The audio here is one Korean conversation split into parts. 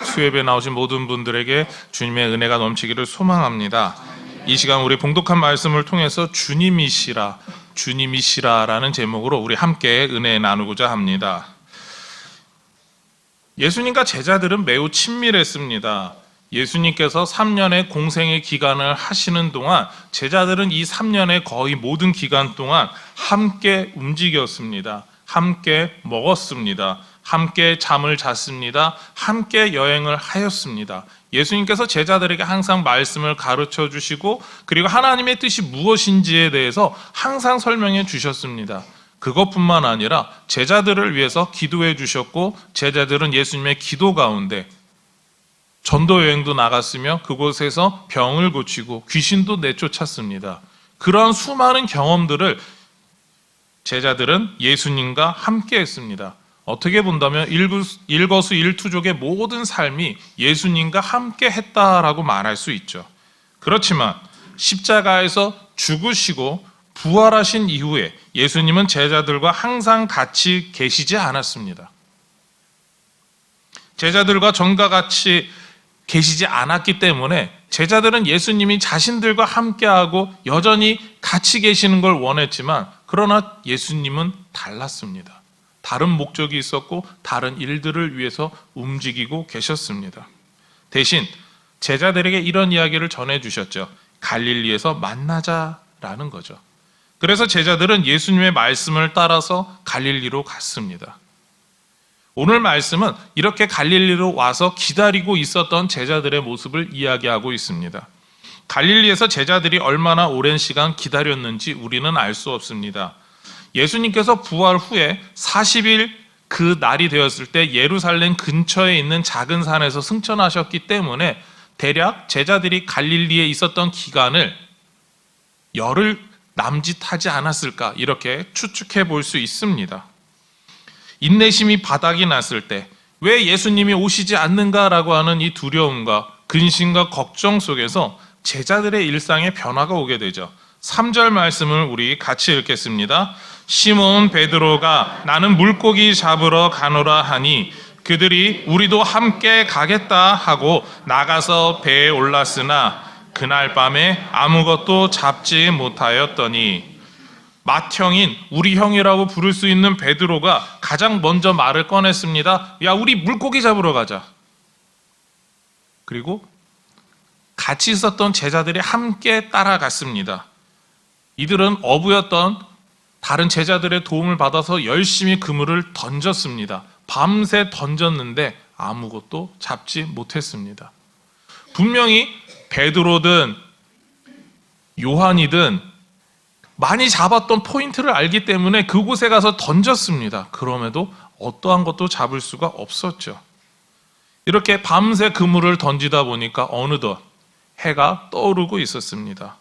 수협에 나오신 모든 분들에게 주님의 은혜가 넘치기를 소망합니다. 이 시간 우리 봉독한 말씀을 통해서 주님이시라라는 제목으로 우리 함께 은혜 나누고자 합니다. 예수님과 제자들은 매우 친밀했습니다. 예수님께서 3년의 공생의 기간을 하시는 동안 제자들은 이 3년의 거의 모든 기간 동안 함께 움직였습니다. 함께 먹었습니다. 함께 잠을 잤습니다. 함께 여행을 하였습니다. 예수님께서 제자들에게 항상 말씀을 가르쳐 주시고 그리고 하나님의 뜻이 무엇인지에 대해서 항상 설명해 주셨습니다. 그것뿐만 아니라 제자들을 위해서 기도해 주셨고 제자들은 예수님의 기도 가운데 전도 여행도 나갔으며 그곳에서 병을 고치고 귀신도 내쫓았습니다. 그러한 수많은 경험들을 제자들은 예수님과 함께 했습니다. 어떻게 본다면 일거수일투족의 모든 삶이 예수님과 함께 했다라고 말할 수 있죠. 그렇지만 십자가에서 죽으시고 부활하신 이후에 예수님은 제자들과 항상 같이 계시지 않았습니다. 제자들과 전과 같이 계시지 않았기 때문에 제자들은 예수님이 자신들과 함께하고 여전히 같이 계시는 걸 원했지만 그러나 예수님은 달랐습니다. 다른 목적이 있었고 다른 일들을 위해서 움직이고 계셨습니다. 대신 제자들에게 이런 이야기를 전해주셨죠. 갈릴리에서 만나자라는 거죠. 그래서 제자들은 예수님의 말씀을 따라서 갈릴리로 갔습니다. 오늘 말씀은 이렇게 갈릴리로 와서 기다리고 있었던 제자들의 모습을 이야기하고 있습니다. 갈릴리에서 제자들이 얼마나 오랜 시간 기다렸는지 우리는 알 수 없습니다. 예수님께서 부활 후에 40일 그 날이 되었을 때 예루살렘 근처에 있는 작은 산에서 승천하셨기 때문에 대략 제자들이 갈릴리에 있었던 기간을 열흘 남짓하지 않았을까 이렇게 추측해 볼 수 있습니다. 인내심이 바닥이 났을 때 왜 예수님이 오시지 않는가라고 하는 이 두려움과 근심과 걱정 속에서 제자들의 일상에 변화가 오게 되죠. 3절 말씀을 우리 같이 읽겠습니다. 시몬 베드로가 나는 물고기 잡으러 가노라 하니 그들이 우리도 함께 가겠다 하고 나가서 배에 올랐으나 그날 밤에 아무것도 잡지 못하였더니 맏형인 우리 형이라고 부를 수 있는 베드로가 가장 먼저 말을 꺼냈습니다. 야, 우리 물고기 잡으러 가자. 그리고 같이 있었던 제자들이 함께 따라갔습니다. 이들은 어부였던 다른 제자들의 도움을 받아서 열심히 그물을 던졌습니다. 밤새 던졌는데 아무것도 잡지 못했습니다. 분명히 베드로든 요한이든 많이 잡았던 포인트를 알기 때문에 그곳에 가서 던졌습니다. 그럼에도 어떠한 것도 잡을 수가 없었죠. 이렇게 밤새 그물을 던지다 보니까 어느덧 해가 떠오르고 있었습니다.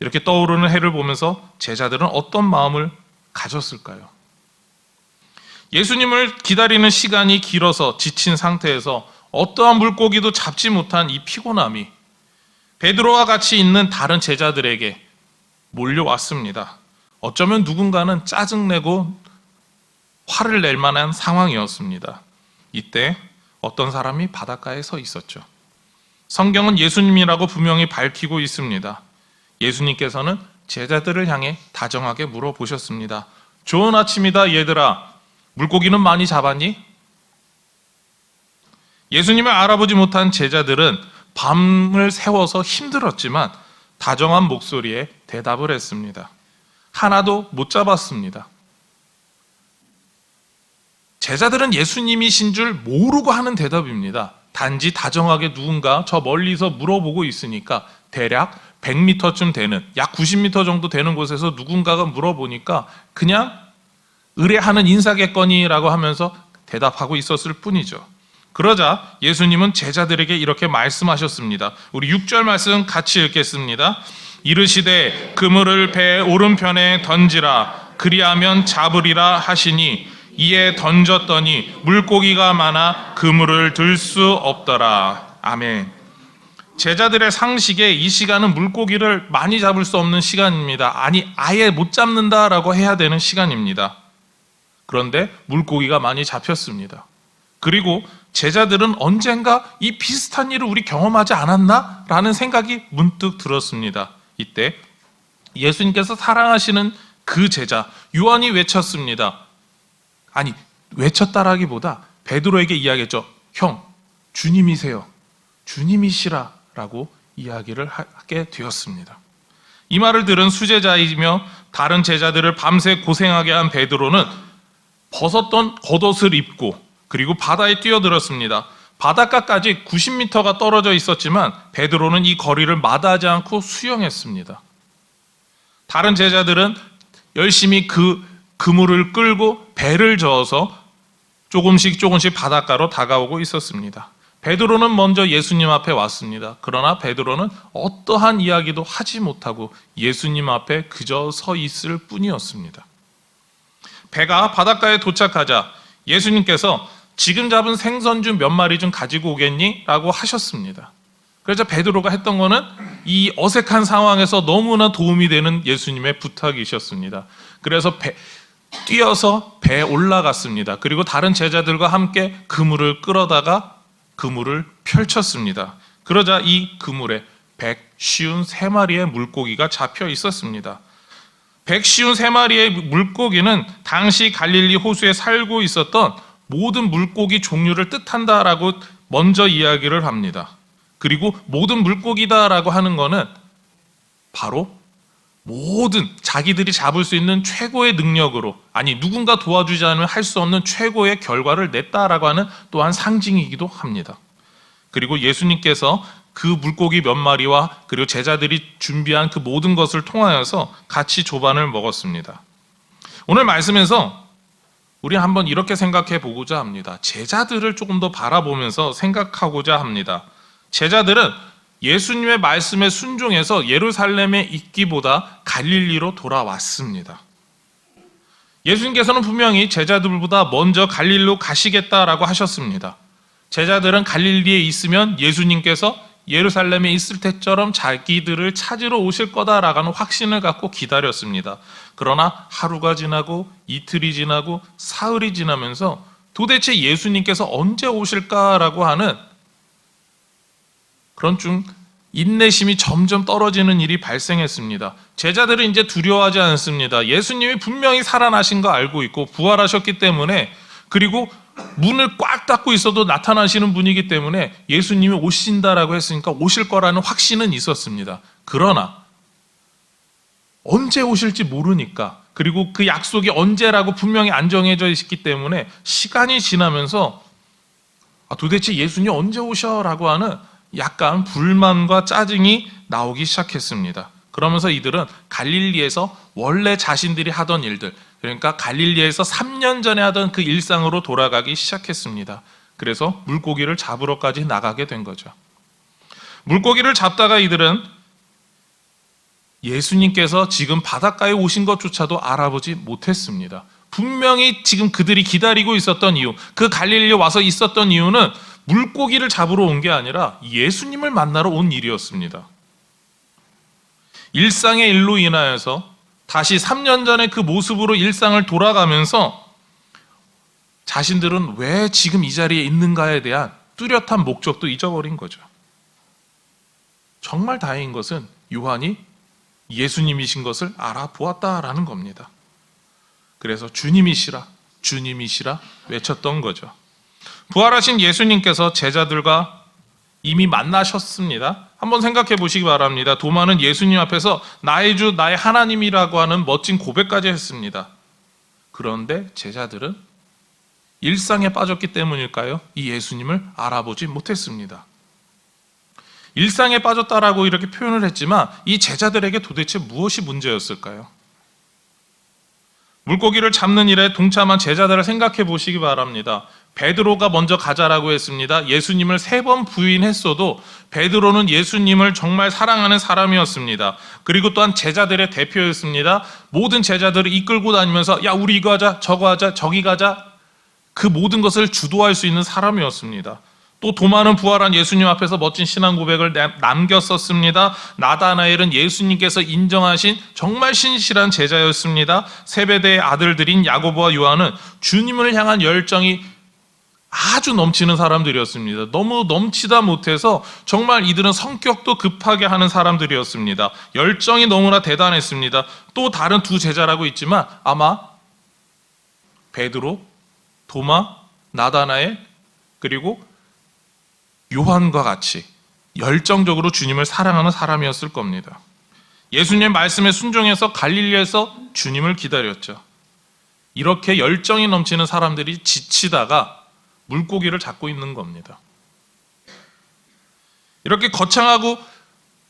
이렇게 떠오르는 해를 보면서 제자들은 어떤 마음을 가졌을까요? 예수님을 기다리는 시간이 길어서 지친 상태에서 어떠한 물고기도 잡지 못한 이 피곤함이 베드로와 같이 있는 다른 제자들에게 몰려왔습니다. 어쩌면 누군가는 짜증내고 화를 낼 만한 상황이었습니다. 이때 어떤 사람이 바닷가에 서 있었죠. 성경은 예수님이라고 분명히 밝히고 있습니다. 예수님께서는 제자들을 향해 다정하게 물어보셨습니다. 좋은 아침이다 얘들아. 물고기는 많이 잡았니? 예수님을 알아보지 못한 제자들은 밤을 새워서 힘들었지만 다정한 목소리에 대답을 했습니다. 하나도 못 잡았습니다. 제자들은 예수님이신 줄 모르고 하는 대답입니다. 단지 다정하게 누군가 저 멀리서 물어보고 있으니까 대략 100m쯤 되는 약 90m 정도 되는 곳에서 누군가가 물어보니까 그냥 의뢰하는 인사겠거니라고 하면서 대답하고 있었을 뿐이죠. 그러자 예수님은 제자들에게 이렇게 말씀하셨습니다. 우리 6절 말씀 같이 읽겠습니다. 이르시되 그물을 배 오른편에 던지라 그리하면 잡으리라 하시니 이에 던졌더니 물고기가 많아 그물을 들 수 없더라. 아멘. 제자들의 상식에 이 시간은 물고기를 많이 잡을 수 없는 시간입니다. 아니 아예 못 잡는다라고 해야 되는 시간입니다. 그런데 물고기가 많이 잡혔습니다. 그리고 제자들은 언젠가 이 비슷한 일을 우리 경험하지 않았나? 라는 생각이 문득 들었습니다. 이때 예수님께서 사랑하시는 그 제자 요한이 외쳤습니다. 아니, 외쳤다라기보다 베드로에게 이야기했죠. 형, 주님이세요. 주님이시라 라고 이야기를 하게 되었습니다. 이 말을 들은 수제자이며 다른 제자들을 밤새 고생하게 한 베드로는 벗었던 겉옷을 입고 그리고 바다에 뛰어들었습니다. 바닷가까지 90m가 떨어져 있었지만 베드로는 이 거리를 마다하지 않고 수영했습니다. 다른 제자들은 열심히 그 그물을 끌고 배를 저어서 조금씩 바닷가로 다가오고 있었습니다. 베드로는 먼저 예수님 앞에 왔습니다. 그러나 베드로는 어떠한 이야기도 하지 못하고 예수님 앞에 그저 서 있을 뿐이었습니다. 배가 바닷가에 도착하자 예수님께서 지금 잡은 생선주 몇 마리 좀 가지고 오겠니? 라고 하셨습니다. 그래서 베드로가 했던 거는 이 어색한 상황에서 너무나 도움이 되는 예수님의 부탁이셨습니다. 그래서 뛰어서 배에 올라갔습니다. 그리고 다른 제자들과 함께 그물을 끌어다가 그물을 펼쳤습니다. 그러자 이 그물에 153마리의 물고기가 잡혀 있었습니다. 153마리의 물고기는 당시 갈릴리 호수에 살고 있었던 모든 물고기 종류를 뜻한다라고 먼저 이야기를 합니다. 그리고 모든 물고기다라고 하는 것은 바로 모든 자기들이 잡을 수 있는 최고의 능력으로, 아니 누군가 도와주지 않으면 할 수 없는 최고의 결과를 냈다라고 하는 또한 상징이기도 합니다. 그리고 예수님께서 그 물고기 몇 마리와 그리고 제자들이 준비한 그 모든 것을 통하여서 같이 조반을 먹었습니다. 오늘 말씀에서 우리 한번 이렇게 생각해 보고자 합니다. 제자들을 조금 더 바라보면서 생각하고자 합니다. 제자들은 예수님의 말씀에 순종해서 예루살렘에 있기보다 갈릴리로 돌아왔습니다. 예수님께서는 분명히 제자들보다 먼저 갈릴리로 가시겠다라고 하셨습니다. 제자들은 갈릴리에 있으면 예수님께서 예루살렘에 있을 때처럼 자기들을 찾으러 오실 거다라고 하는 확신을 갖고 기다렸습니다. 그러나 하루가 지나고 이틀이 지나고 사흘이 지나면서 도대체 예수님께서 언제 오실까라고 하는 그런 좀 인내심이 점점 떨어지는 일이 발생했습니다. 제자들은 이제 두려워하지 않습니다. 예수님이 분명히 살아나신 거 알고 있고 부활하셨기 때문에, 그리고 문을 꽉 닫고 있어도 나타나시는 분이기 때문에 예수님이 오신다라고 했으니까 오실 거라는 확신은 있었습니다. 그러나 언제 오실지 모르니까, 그리고 그 약속이 언제라고 분명히 안 정해져 있기 때문에 시간이 지나면서 도대체 예수님이 언제 오셔라고 하는 약간 불만과 짜증이 나오기 시작했습니다. 그러면서 이들은 갈릴리에서 원래 자신들이 하던 일들, 그러니까 갈릴리에서 3년 전에 하던 그 일상으로 돌아가기 시작했습니다. 그래서 물고기를 잡으러까지 나가게 된 거죠. 물고기를 잡다가 이들은 예수님께서 지금 바닷가에 오신 것조차도 알아보지 못했습니다. 분명히 지금 그들이 기다리고 있었던 이유, 그 갈릴리에 와서 있었던 이유는 물고기를 잡으러 온 게 아니라 예수님을 만나러 온 일이었습니다. 일상의 일로 인하여서 다시 3년 전의 그 모습으로 일상을 돌아가면서 자신들은 왜 지금 이 자리에 있는가에 대한 뚜렷한 목적도 잊어버린 거죠. 정말 다행인 것은 요한이 예수님이신 것을 알아보았다라는 겁니다. 그래서 주님이시라, 주님이시라 외쳤던 거죠. 부활하신 예수님께서 제자들과 이미 만나셨습니다. 한번 생각해 보시기 바랍니다. 도마는 예수님 앞에서 나의 주, 나의 하나님이라고 하는 멋진 고백까지 했습니다. 그런데 제자들은 일상에 빠졌기 때문일까요? 이 예수님을 알아보지 못했습니다. 일상에 빠졌다라고 이렇게 표현을 했지만 이 제자들에게 도대체 무엇이 문제였을까요? 물고기를 잡는 일에 동참한 제자들을 생각해 보시기 바랍니다. 베드로가 먼저 가자라고 했습니다. 예수님을 3번 부인했어도 베드로는 예수님을 정말 사랑하는 사람이었습니다. 그리고 또한 제자들의 대표였습니다. 모든 제자들을 이끌고 다니면서 야 우리 이거 하자, 저거 하자, 저기 가자, 그 모든 것을 주도할 수 있는 사람이었습니다. 또 도마는 부활한 예수님 앞에서 멋진 신앙 고백을 남겼었습니다. 나다나엘은 예수님께서 인정하신 정말 신실한 제자였습니다. 세베대의 아들들인 야고보와 요한은 주님을 향한 열정이 아주 넘치는 사람들이었습니다. 너무 넘치다 못해서 정말 이들은 성격도 급하게 하는 사람들이었습니다. 열정이 너무나 대단했습니다. 또 다른 두 제자라고 있지만 아마 베드로, 도마, 나다나엘 그리고 요한과 같이 열정적으로 주님을 사랑하는 사람이었을 겁니다. 예수님 말씀에 순종해서 갈릴리에서 주님을 기다렸죠. 이렇게 열정이 넘치는 사람들이 지치다가 물고기를 잡고 있는 겁니다. 이렇게 거창하고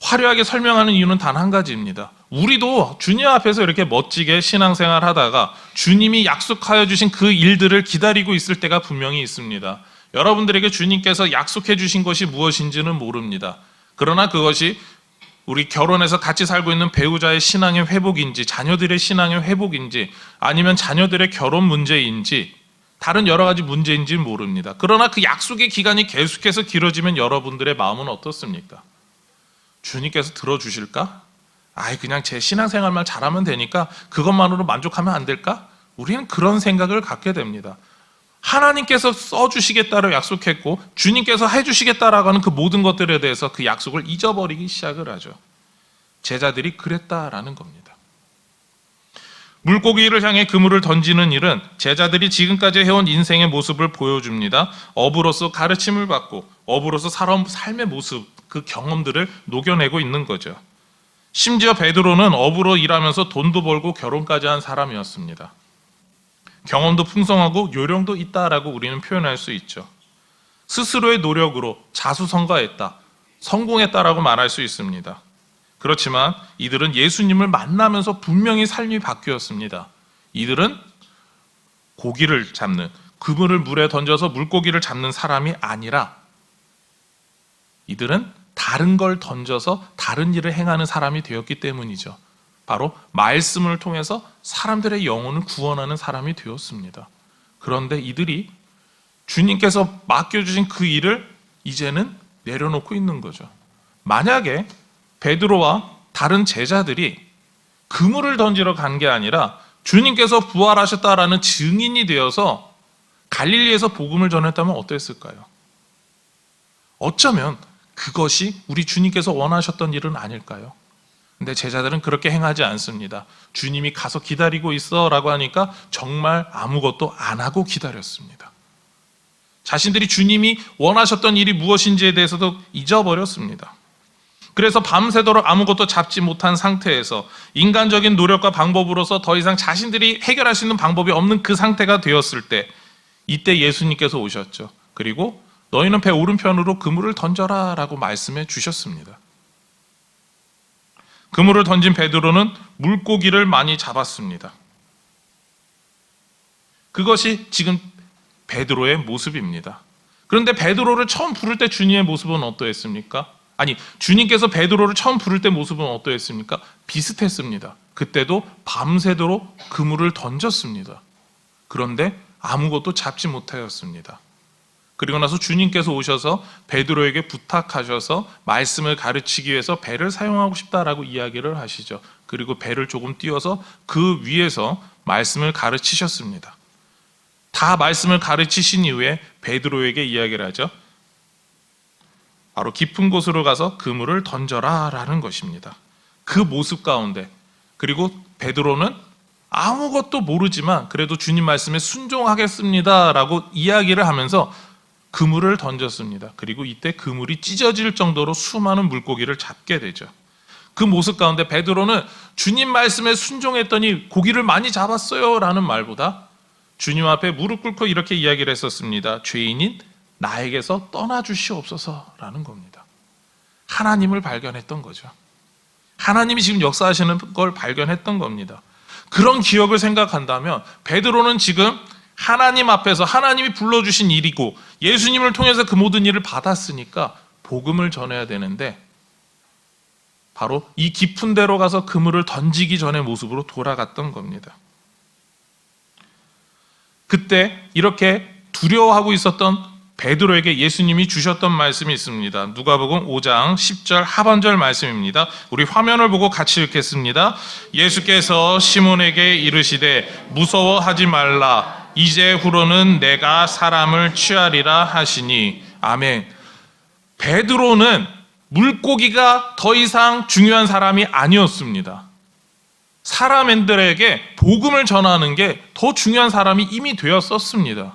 화려하게 설명하는 이유는 단 한 가지입니다. 우리도 주님 앞에서 이렇게 멋지게 신앙생활 하다가 주님이 약속하여 주신 그 일들을 기다리고 있을 때가 분명히 있습니다. 여러분들에게 주님께서 약속해 주신 것이 무엇인지는 모릅니다. 그러나 그것이 우리 결혼해서 같이 살고 있는 배우자의 신앙의 회복인지, 자녀들의 신앙의 회복인지, 아니면 자녀들의 결혼 문제인지, 다른 여러 가지 문제인지는 모릅니다. 그러나 그 약속의 기간이 계속해서 길어지면 여러분들의 마음은 어떻습니까? 주님께서 들어주실까? 그냥 제 신앙생활만 잘하면 되니까 그것만으로 만족하면 안 될까? 우리는 그런 생각을 갖게 됩니다. 하나님께서 써주시겠다고 약속했고 주님께서 해주시겠다라고 하는 그 모든 것들에 대해서 그 약속을 잊어버리기 시작을 하죠. 제자들이 그랬다라는 겁니다. 물고기를 향해 그물을 던지는 일은 제자들이 지금까지 해온 인생의 모습을 보여줍니다. 어부로서 가르침을 받고 어부로서 살아온 삶의 모습, 그 경험들을 녹여내고 있는 거죠. 심지어 베드로는 어부로 일하면서 돈도 벌고 결혼까지 한 사람이었습니다. 경험도 풍성하고 요령도 있다라고 우리는 표현할 수 있죠. 스스로의 노력으로 자수성가했다, 성공했다라고 말할 수 있습니다. 그렇지만 이들은 예수님을 만나면서 분명히 삶이 바뀌었습니다. 이들은 고기를 잡는, 그물을 물에 던져서 물고기를 잡는 사람이 아니라 이들은 다른 걸 던져서 다른 일을 행하는 사람이 되었기 때문이죠. 바로 말씀을 통해서 사람들의 영혼을 구원하는 사람이 되었습니다. 그런데 이들이 주님께서 맡겨주신 그 일을 이제는 내려놓고 있는 거죠. 만약에 베드로와 다른 제자들이 그물을 던지러 간 게 아니라 주님께서 부활하셨다라는 증인이 되어서 갈릴리에서 복음을 전했다면 어땠을까요? 어쩌면 그것이 우리 주님께서 원하셨던 일은 아닐까요? 근데 제자들은 그렇게 행하지 않습니다. 주님이 가서 기다리고 있어 라고 하니까 정말 아무것도 안 하고 기다렸습니다. 자신들이 주님이 원하셨던 일이 무엇인지에 대해서도 잊어버렸습니다. 그래서 밤새도록 아무것도 잡지 못한 상태에서 인간적인 노력과 방법으로서 더 이상 자신들이 해결할 수 있는 방법이 없는 그 상태가 되었을 때, 이때 예수님께서 오셨죠. 그리고 너희는 배 오른편으로 그물을 던져라 라고 말씀해 주셨습니다. 그물을 던진 베드로는 물고기를 많이 잡았습니다. 그것이 지금 베드로의 모습입니다. 그런데 베드로를 처음 부를 때 주님의 모습은 어떠했습니까? 주님께서 베드로를 처음 부를 때 모습은 어떠했습니까? 비슷했습니다. 그때도 밤새도록 그물을 던졌습니다. 그런데 아무것도 잡지 못하였습니다. 그리고 나서 주님께서 오셔서 베드로에게 부탁하셔서 말씀을 가르치기 위해서 배를 사용하고 싶다라고 이야기를 하시죠. 그리고 배를 조금 띄워서 그 위에서 말씀을 가르치셨습니다. 다 말씀을 가르치신 이후에 베드로에게 이야기를 하죠. 바로 깊은 곳으로 가서 그물을 던져라 라는 것입니다. 그 모습 가운데, 그리고 베드로는 아무것도 모르지만 그래도 주님 말씀에 순종하겠습니다 라고 이야기를 하면서 그물을 던졌습니다. 그리고 이때 그물이 찢어질 정도로 수많은 물고기를 잡게 되죠. 그 모습 가운데 베드로는 주님 말씀에 순종했더니 고기를 많이 잡았어요 라는 말보다 주님 앞에 무릎 꿇고 이렇게 이야기를 했었습니다. 죄인인 나에게서 떠나주시옵소서 라는 겁니다. 하나님을 발견했던 거죠. 하나님이 지금 역사하시는 걸 발견했던 겁니다. 그런 기억을 생각한다면 베드로는 지금 하나님 앞에서 하나님이 불러주신 일이고 예수님을 통해서 그 모든 일을 받았으니까 복음을 전해야 되는데 바로 이 깊은 데로 가서 그물을 던지기 전의 모습으로 돌아갔던 겁니다. 그때 이렇게 두려워하고 있었던 베드로에게 예수님이 주셨던 말씀이 있습니다. 누가복음 5장 10절 하반절 말씀입니다. 우리 화면을 보고 같이 읽겠습니다. 예수께서 시몬에게 이르시되 무서워하지 말라. 이제후로는 내가 사람을 취하리라 하시니. 아멘. 베드로는 물고기가 더 이상 중요한 사람이 아니었습니다. 사람들에게 복음을 전하는 게 더 중요한 사람이 이미 되었었습니다.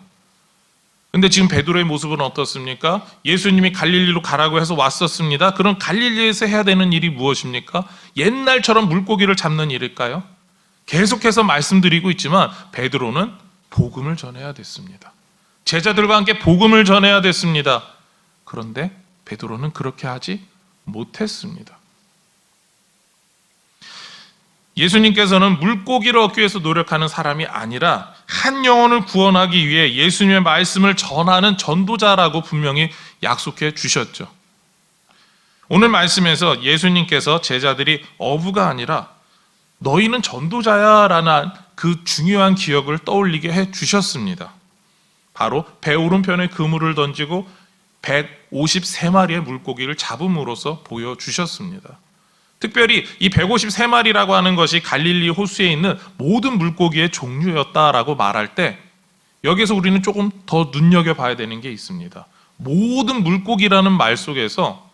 근데 지금 베드로의 모습은 어떻습니까? 예수님이 갈릴리로 가라고 해서 왔었습니다. 그럼 갈릴리에서 해야 되는 일이 무엇입니까? 옛날처럼 물고기를 잡는 일일까요? 계속해서 말씀드리고 있지만 베드로는 복음을 전해야 됐습니다. 제자들과 함께 복음을 전해야 됐습니다. 그런데 베드로는 그렇게 하지 못했습니다. 예수님께서는 물고기를 얻기 위해서 노력하는 사람이 아니라 한 영혼을 구원하기 위해 예수님의 말씀을 전하는 전도자라고 분명히 약속해 주셨죠. 오늘 말씀에서 예수님께서 제자들이 어부가 아니라 너희는 전도자야 라는 그 중요한 기억을 떠올리게 해 주셨습니다. 바로 배 오른편에 그물을 던지고 153마리의 물고기를 잡음으로써 보여주셨습니다. 특별히 이 153마리라고 하는 것이 갈릴리 호수에 있는 모든 물고기의 종류였다라고 말할 때 여기서 우리는 조금 더 눈여겨봐야 되는 게 있습니다. 모든 물고기라는 말 속에서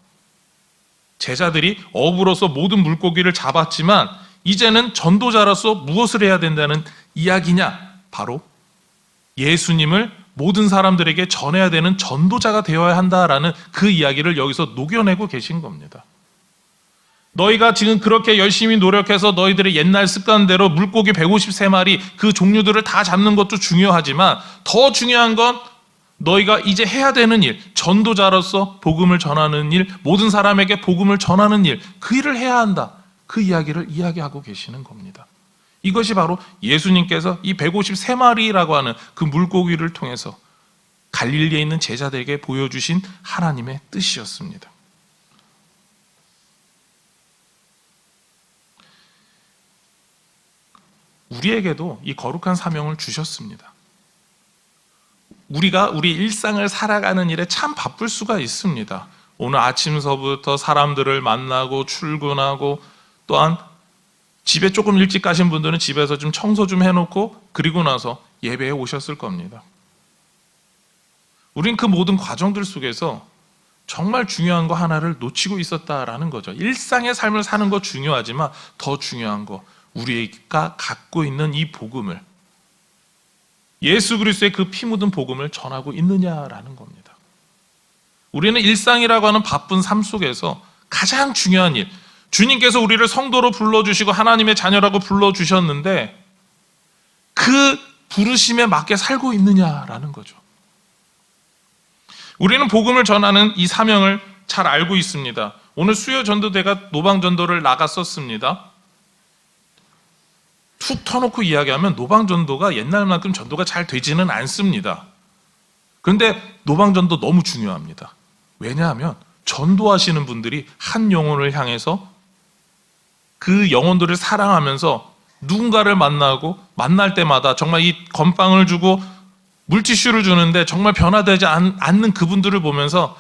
제자들이 어부로서 모든 물고기를 잡았지만 이제는 전도자로서 무엇을 해야 된다는 이야기냐? 바로 예수님을 모든 사람들에게 전해야 되는 전도자가 되어야 한다라는 그 이야기를 여기서 녹여내고 계신 겁니다. 너희가 지금 그렇게 열심히 노력해서 너희들의 옛날 습관대로 물고기 153마리 그 종류들을 다 잡는 것도 중요하지만 더 중요한 건 너희가 이제 해야 되는 일, 전도자로서 복음을 전하는 일, 모든 사람에게 복음을 전하는 일, 그 일을 해야 한다. 그 이야기를 이야기하고 계시는 겁니다. 이것이 바로 예수님께서 이 153마리라고 하는 그 물고기를 통해서 갈릴리에 있는 제자들에게 보여주신 하나님의 뜻이었습니다. 우리에게도 이 거룩한 사명을 주셨습니다. 우리가 우리 일상을 살아가는 일에 참 바쁠 수가 있습니다. 오늘 아침서부터 사람들을 만나고 출근하고 또한 집에 조금 일찍 가신 분들은 집에서 좀 청소 좀 해놓고 그리고 나서 예배에 오셨을 겁니다. 우린 그 모든 과정들 속에서 정말 중요한 거 하나를 놓치고 있었다라는 거죠. 일상의 삶을 사는 거 중요하지만 더 중요한 거 우리가 갖고 있는 이 복음을 예수 그리스도의 그 피 묻은 복음을 전하고 있느냐라는 겁니다. 우리는 일상이라고 하는 바쁜 삶 속에서 가장 중요한 일, 주님께서 우리를 성도로 불러주시고 하나님의 자녀라고 불러주셨는데 그 부르심에 맞게 살고 있느냐라는 거죠. 우리는 복음을 전하는 이 사명을 잘 알고 있습니다. 오늘 수요 전도대가 노방 전도를 나갔었습니다. 툭 터놓고 이야기하면 노방 전도가 옛날만큼 전도가 잘 되지는 않습니다. 그런데 노방 전도 너무 중요합니다. 왜냐하면 전도하시는 분들이 한 영혼을 향해서 그 영혼들을 사랑하면서 누군가를 만나고 만날 때마다 정말 이 건빵을 주고 물티슈를 주는데 정말 변화되지 않는 그분들을 보면서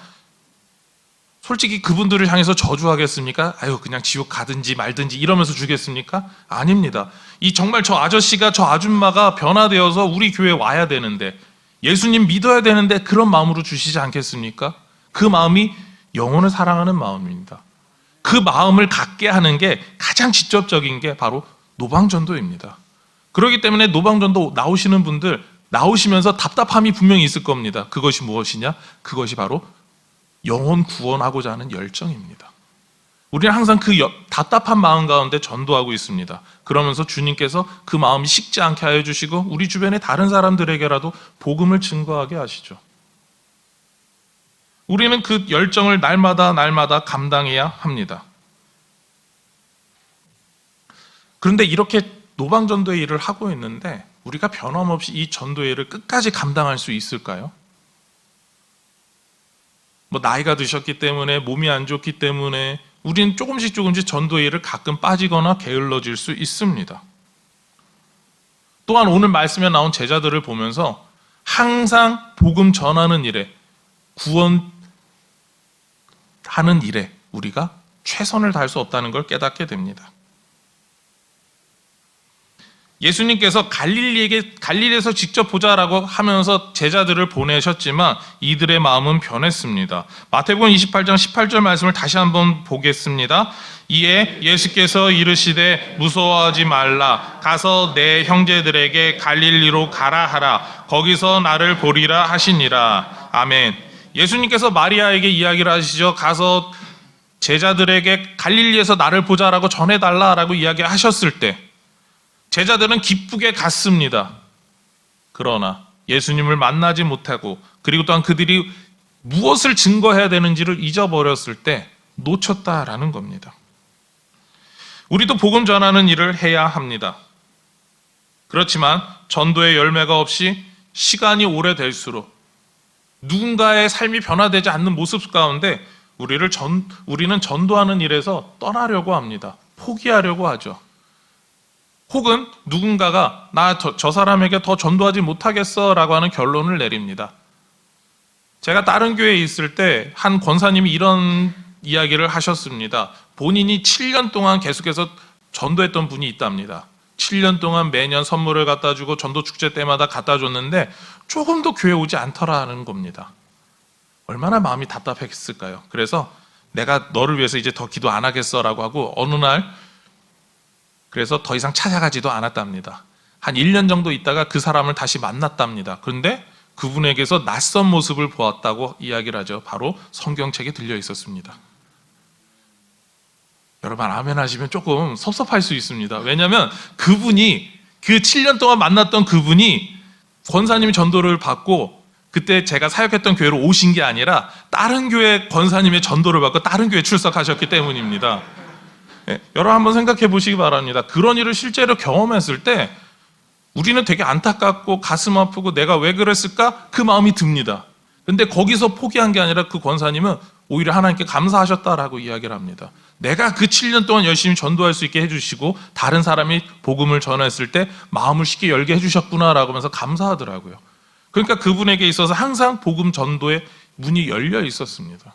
솔직히 그분들을 향해서 저주하겠습니까? 아유 그냥 지옥 가든지 말든지 이러면서 주겠습니까? 아닙니다. 이 정말 저 아저씨가 저 아줌마가 변화되어서 우리 교회에 와야 되는데 예수님 믿어야 되는데 그런 마음으로 주시지 않겠습니까? 그 마음이 영혼을 사랑하는 마음입니다. 그 마음을 갖게 하는 게 가장 직접적인 게 바로 노방전도입니다. 그렇기 때문에 노방전도 나오시는 분들 나오시면서 답답함이 분명히 있을 겁니다. 그것이 무엇이냐? 그것이 바로 영혼 구원하고자 하는 열정입니다. 우리는 항상 그 답답한 마음 가운데 전도하고 있습니다. 그러면서 주님께서 그 마음이 식지 않게 하여 주시고 우리 주변의 다른 사람들에게라도 복음을 증거하게 하시죠. 우리는 그 열정을 날마다 감당해야 합니다. 그런데 이렇게 노방전도의 일을 하고 있는데 우리가 변함없이 이 전도의 일을 끝까지 감당할 수 있을까요? 나이가 드셨기 때문에 몸이 안 좋기 때문에 우리는 조금씩 전도의 일을 가끔 빠지거나 게을러질 수 있습니다. 또한 오늘 말씀에 나온 제자들을 보면서 항상 복음 전하는 일에 구원하는 일에 우리가 최선을 다할 수 없다는 걸 깨닫게 됩니다. 예수님께서 갈릴리에서 직접 보자라고 하면서 제자들을 보내셨지만 이들의 마음은 변했습니다. 마태복음 28장 18절 말씀을 다시 한번 보겠습니다. 이에 예수께서 이르시되 무서워하지 말라. 가서 내 형제들에게 갈릴리로 가라 하라. 거기서 나를 보리라 하시니라. 아멘. 예수님께서 마리아에게 이야기를 하시죠. 가서 제자들에게 갈릴리에서 나를 보자라고 전해달라라고 이야기하셨을 때 제자들은 기쁘게 갔습니다. 그러나 예수님을 만나지 못하고 그리고 또한 그들이 무엇을 증거해야 되는지를 잊어버렸을 때 놓쳤다라는 겁니다. 우리도 복음 전하는 일을 해야 합니다. 그렇지만 전도의 열매가 없이 시간이 오래될수록 누군가의 삶이 변화되지 않는 모습 가운데 우리는 전도하는 일에서 떠나려고 합니다. 포기하려고 하죠. 혹은 누군가가 저 사람에게 더 전도하지 못하겠어 라고 하는 결론을 내립니다. 제가 다른 교회에 있을 때 한 권사님이 이런 이야기를 하셨습니다. 본인이 7년 동안 계속해서 전도했던 분이 있답니다. 7년 동안 매년 선물을 갖다 주고 전도 축제 때마다 갖다 줬는데 조금도 교회 오지 않더라는 겁니다. 얼마나 마음이 답답했을까요? 그래서 내가 너를 위해서 이제 더 기도 안 하겠어 라고 하고 어느 날 그래서 더 이상 찾아가지도 않았답니다. 한 1년 정도 있다가 그 사람을 다시 만났답니다. 그런데 그분에게서 낯선 모습을 보았다고 이야기를 하죠. 바로 성경책에 들려 있었습니다. 여러분 아멘 하시면 조금 섭섭할 수 있습니다. 왜냐하면 그분이 그 7년 동안 만났던 그분이 권사님이 전도를 받고 그때 제가 사역했던 교회로 오신 게 아니라 다른 교회 권사님의 전도를 받고 다른 교회에 출석하셨기 때문입니다. 여러분 한번 생각해 보시기 바랍니다. 그런 일을 실제로 경험했을 때 우리는 되게 안타깝고 가슴 아프고 내가 왜 그랬을까? 그 마음이 듭니다. 근데 거기서 포기한 게 아니라 그 권사님은 오히려 하나님께 감사하셨다라고 이야기를 합니다. 내가 그 7년 동안 열심히 전도할 수 있게 해주시고 다른 사람이 복음을 전했을 때 마음을 쉽게 열게 해주셨구나라고 하면서 감사하더라고요. 그러니까 그분에게 있어서 항상 복음 전도의 문이 열려 있었습니다.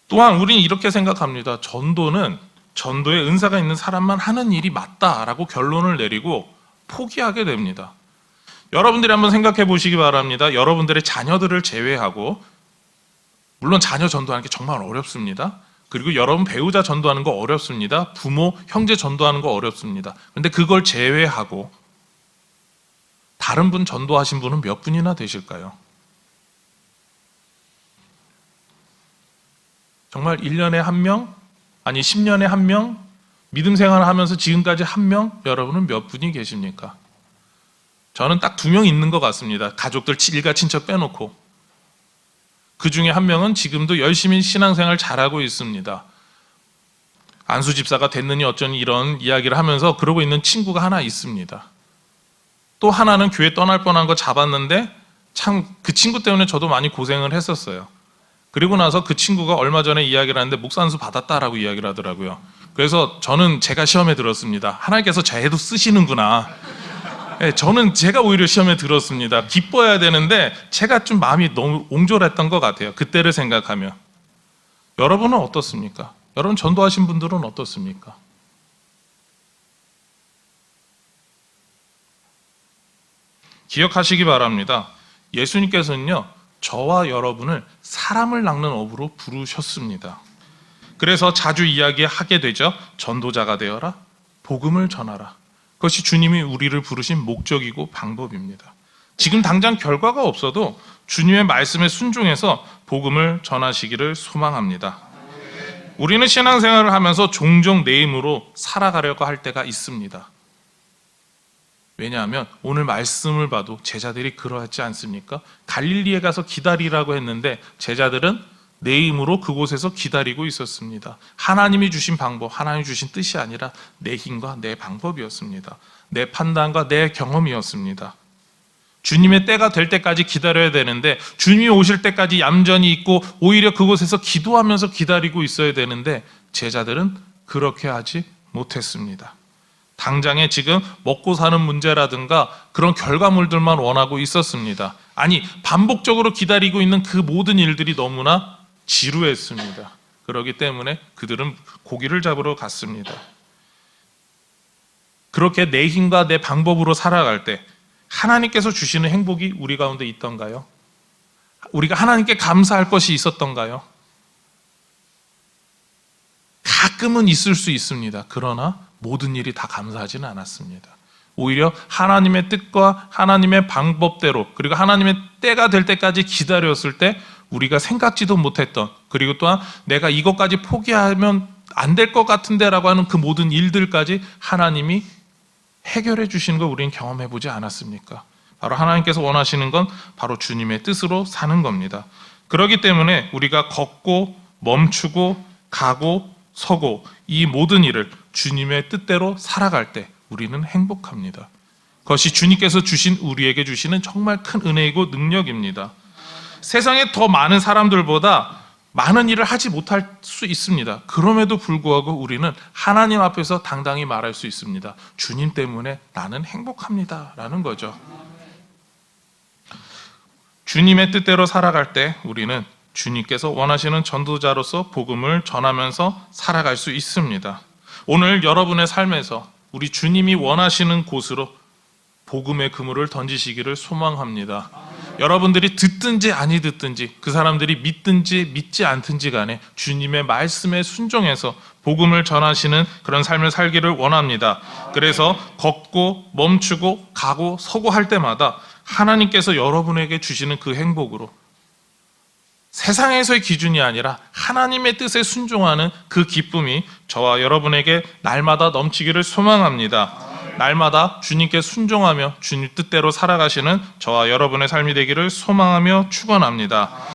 또한 우리는 이렇게 생각합니다. 전도에 은사가 있는 사람만 하는 일이 맞다라고 결론을 내리고 포기하게 됩니다. 여러분들이 한번 생각해 보시기 바랍니다. 여러분들의 자녀들을 제외하고 물론 자녀 전도하는 게 정말 어렵습니다. 그리고 여러분 배우자 전도하는 거 어렵습니다. 부모, 형제 전도하는 거 어렵습니다. 그런데 그걸 제외하고 다른 분 전도하신 분은 몇 분이나 되실까요? 정말 1년에 한 명? 아니 10년에 한 명? 믿음 생활을 하면서 지금까지 한 명? 여러분은 몇 분이 계십니까? 저는 딱 2명 있는 것 같습니다. 가족들 일가 친척 빼놓고. 그 중에 한 명은 지금도 열심히 신앙생활 잘하고 있습니다. 안수 집사가 됐느니 어쩌니 이런 이야기를 하면서 그러고 있는 친구가 하나 있습니다. 또 하나는 교회 떠날 뻔한 거 잡았는데 참 그 친구 때문에 저도 많이 고생을 했었어요. 그리고 나서 그 친구가 얼마 전에 이야기를 하는데 목사 안수 받았다라고 이야기를 하더라고요. 그래서 저는 제가 시험에 들었습니다. 하나님께서 쟤도 쓰시는구나. 네, 저는 제가 오히려 시험에 들었습니다. 기뻐해야 되는데 제가 좀 마음이 너무 옹졸했던 것 같아요. 그때를 생각하면. 여러분은 어떻습니까? 여러분 전도하신 분들은 어떻습니까? 기억하시기 바랍니다. 예수님께서는요, 저와 여러분을 사람을 낚는 업으로 부르셨습니다. 그래서 자주 이야기하게 되죠. 전도자가 되어라, 복음을 전하라. 그것이 주님이 우리를 부르신 목적이고 방법입니다. 지금 당장 결과가 없어도 주님의 말씀에 순종해서 복음을 전하시기를 소망합니다. 우리는 신앙생활을 하면서 종종 내 힘으로 살아가려고 할 때가 있습니다. 왜냐하면 오늘 말씀을 봐도 제자들이 그러하지 않습니까? 갈릴리에 가서 기다리라고 했는데 제자들은 내 힘으로 그곳에서 기다리고 있었습니다. 하나님이 주신 방법, 하나님이 주신 뜻이 아니라 내 힘과 내 방법이었습니다. 내 판단과 내 경험이었습니다. 주님의 때가 될 때까지 기다려야 되는데 주님이 오실 때까지 얌전히 있고 오히려 그곳에서 기도하면서 기다리고 있어야 되는데 제자들은 그렇게 하지 못했습니다. 당장에 지금 먹고 사는 문제라든가 그런 결과물들만 원하고 있었습니다. 아니, 반복적으로 기다리고 있는 그 모든 일들이 너무나 지루했습니다. 그렇기 때문에 그들은 고기를 잡으러 갔습니다. 그렇게 내 힘과 내 방법으로 살아갈 때 하나님께서 주시는 행복이 우리 가운데 있던가요? 우리가 하나님께 감사할 것이 있었던가요? 가끔은 있을 수 있습니다. 그러나 모든 일이 다 감사하지는 않았습니다. 오히려 하나님의 뜻과 하나님의 방법대로, 그리고 하나님의 때가 될 때까지 기다렸을 때 우리가 생각지도 못했던, 그리고 또한 내가 이것까지 포기하면 안 될 것 같은데 라고 하는 그 모든 일들까지 하나님이 해결해 주시는 걸 우리는 경험해 보지 않았습니까? 바로 하나님께서 원하시는 건 바로 주님의 뜻으로 사는 겁니다. 그렇기 때문에 우리가 걷고 멈추고 가고 서고 이 모든 일을 주님의 뜻대로 살아갈 때 우리는 행복합니다. 그것이 주님께서 주신 우리에게 주시는 정말 큰 은혜이고 능력입니다. 세상에 더 많은 사람들보다 많은 일을 하지 못할 수 있습니다. 그럼에도 불구하고 우리는 하나님 앞에서 당당히 말할 수 있습니다. 주님 때문에 나는 행복합니다 라는 거죠. 주님의 뜻대로 살아갈 때 우리는 주님께서 원하시는 전도자로서 복음을 전하면서 살아갈 수 있습니다. 오늘 여러분의 삶에서 우리 주님이 원하시는 곳으로 복음의 그물을 던지시기를 소망합니다. 여러분들이 듣든지 아니 듣든지, 그 사람들이 믿든지 믿지 않든지 간에 주님의 말씀에 순종해서 복음을 전하시는 그런 삶을 살기를 원합니다. 그래서 걷고 멈추고 가고 서고 할 때마다 하나님께서 여러분에게 주시는 그 행복으로 세상에서의 기준이 아니라 하나님의 뜻에 순종하는 그 기쁨이 저와 여러분에게 날마다 넘치기를 소망합니다. 날마다 주님께 순종하며 주님 뜻대로 살아가시는 저와 여러분의 삶이 되기를 소망하며 축원합니다.